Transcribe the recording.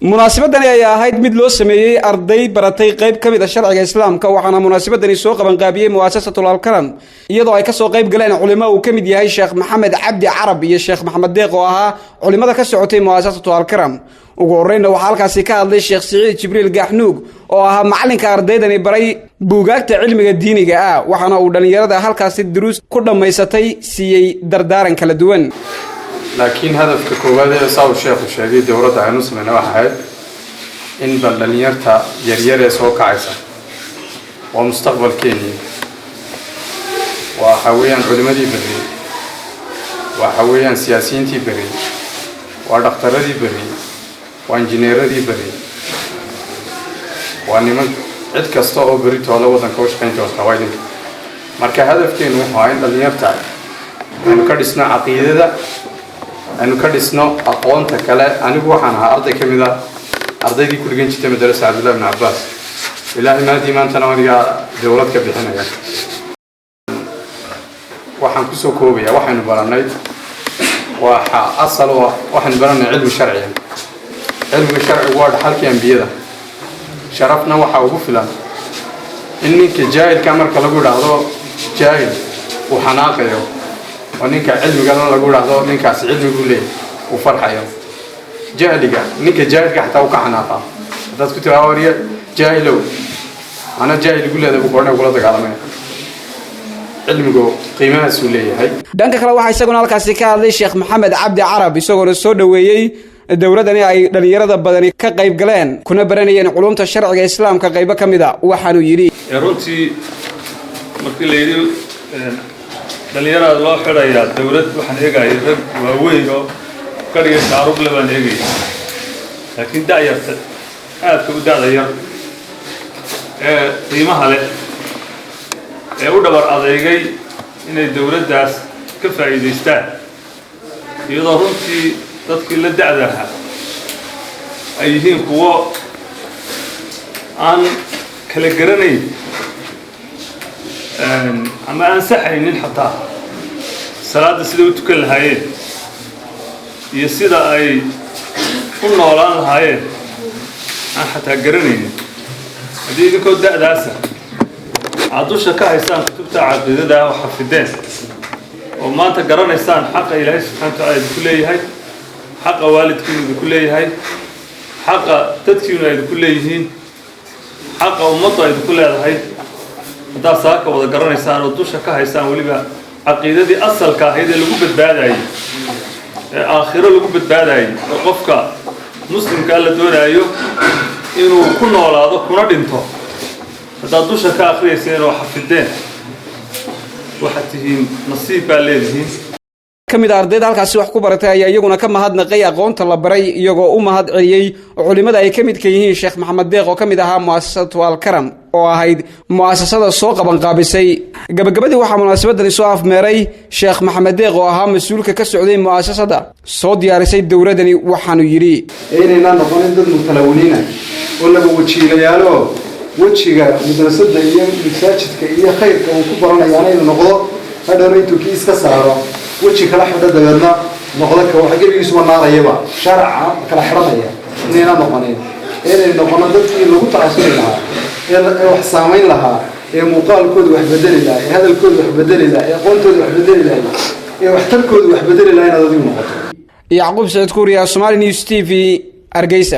munaasabadani ayaa ahayd mid loo sameeyay arday baratay qayb kamid ah sharciga islaamka waxaana munaasabadani soo qaban qaabiyay muassasatul alkaram iyadoo ay ka soo qayb galeen culimo uu kamid yahay Sheekh Maxamed Cabdi Carab iyo Sheekh Maxamed Deeq oo ahaa culimada ka socotay muassasatul alkaram ugu horreynna waxa halkaasi ka hadlay Sheekh Saciid Jibriil Gaxnuug oo ahaa macalinka ardaydani baray buugaagta cilmiga diiniga ah waxaana uu dhalinyarada halkaasi duruus ku dhameysatay siiyay dardaaran kala duwan laakiin hadafka koowaad ee saaw sheekhu sheegay dawladda aynu sameeyay waxa in dhalinyarta yaryar ee soo kacaysa waa mustaqbalkeena waa haween culimadii bari waa haween siyaasiyiintii bari waa dhaqtaradii bari waa injineeradii bari waa niman cid kasta oo bari toola wadanka u shaqeynta wasaawayda marka hadafkeenu waa in dhalinyarta aynu ka dhisno aqoonta أنا كردسنا أقوانت كلا أنا بوحنا أرض كمدا أرضي دي كل جنس مدرسة عبد الله بن عباس إلى ما دي ما أنت نوريا دولات كبيرة يعني وحن كسو كوبيا وحن برانيد أصل وحن بران علم شرعي علم الشرع وارد حالك أنبياء شرفنا وحاوه فلان إنك جاهل كامر كلا جود هذا جاهل وحناقة يوم ونيك علم قالنا لقول هذا نيك علم يقول لي وفرح يوم جاهل نيك جاهل حتى وكحناقة ده كنت أوريه جاهلو أنا جاهل يقول هذا بقولنا ولا تقالنا علم يقول قيمة سولية هاي دانك كلا واحد يسقون على كاسيكا هذا Sheekh Maxamed Cabdi Carab isagoo soo dhaweeyay dawladani ay dhalinyarada badani ka qayb galeen kuna baranayeen culumta sharciga islaamka qayb kamida waxaanu yiri runtii markii la yiri dhalinyarada loo xirayaa dawlad waxaan eegay rag waaweyn oo kaliya taarub laban eegay laakiin daayarta aad ku daayar qiimaha leh ee u dhabar adeegay inay dawladdaas ka faa'iideystaan iyadoo runtii dadkii la dacdaha ay yihiin kuwo aan kala garanayn ama aan saxaynin xataa salaada sida u tukan lahaayeen iyo sida ay u noolaan lahaayeen aan xataa garanaynin haddii idinkoo da'daasa aad dusha ka haysaan kutubta caqiidada oo xafideen oo maanta garanaysaan xaqa ilaahay subxaana watacaala idinku leeyahay xaqa waalidkiinu idinku leeyahay xaqa dadkiinu idinku leeyihiin xaqa ummaddu idinku leedahay haddaad saaka wada garanaysaan oo dusha ka haysaan weliba caqiidadii asalka ahayd ee lagu badbaadayay ee aakhiro lagu badbaadayay oo qofka muslimka la doonayo inuu ku noolaado kuna dhinto haddaad dusha ka akhriyeyseen oo xafideen waxaad tihiin nasiib baa leedihiin kamid ardayda halkaasi wax ku baratay ayaa iyaguna ka mahadnaqay aqoonta la baray iyagoo u mahad celiyay culimada ay kamid ka yihiin Sheekh Maxamed Deeq oo kamid ahaa muassasatul alkaram oo ahayd muassasada soo qaban qaabisay gabagabadii waxa munaasabadani soo afmeeray Sheekh Maxamed Deeq oo ahaa mas'uulka ka socday muassasada soo diyaarisay dawladani waxaanu yiri inayna noqonin dad mutalawiniina oo lagu wajiilayaalo wajiga madrasada iyo masaajidka iyo khayrka uu ku baranayaa inuu noqdo hadana intuu kiis ka saaro وجه كلا حدا دغنا نقدك waxa gabigiisu wanaarayba sharca kala xiranaya inayna noqonin inay noqono dadkii lagu taasiri lahaa ee wax saameyn lahaa ee muuqaalkooda wax bedeli lahaa ee hadalkooda wax bedeli lahaa ee aqoontooda wax bedeli lahaa ee waxtarkooda wax bedeli lahaa inaad adigu noqoto Yacquub Saciid Kuuriya Somali News TV Hargeysa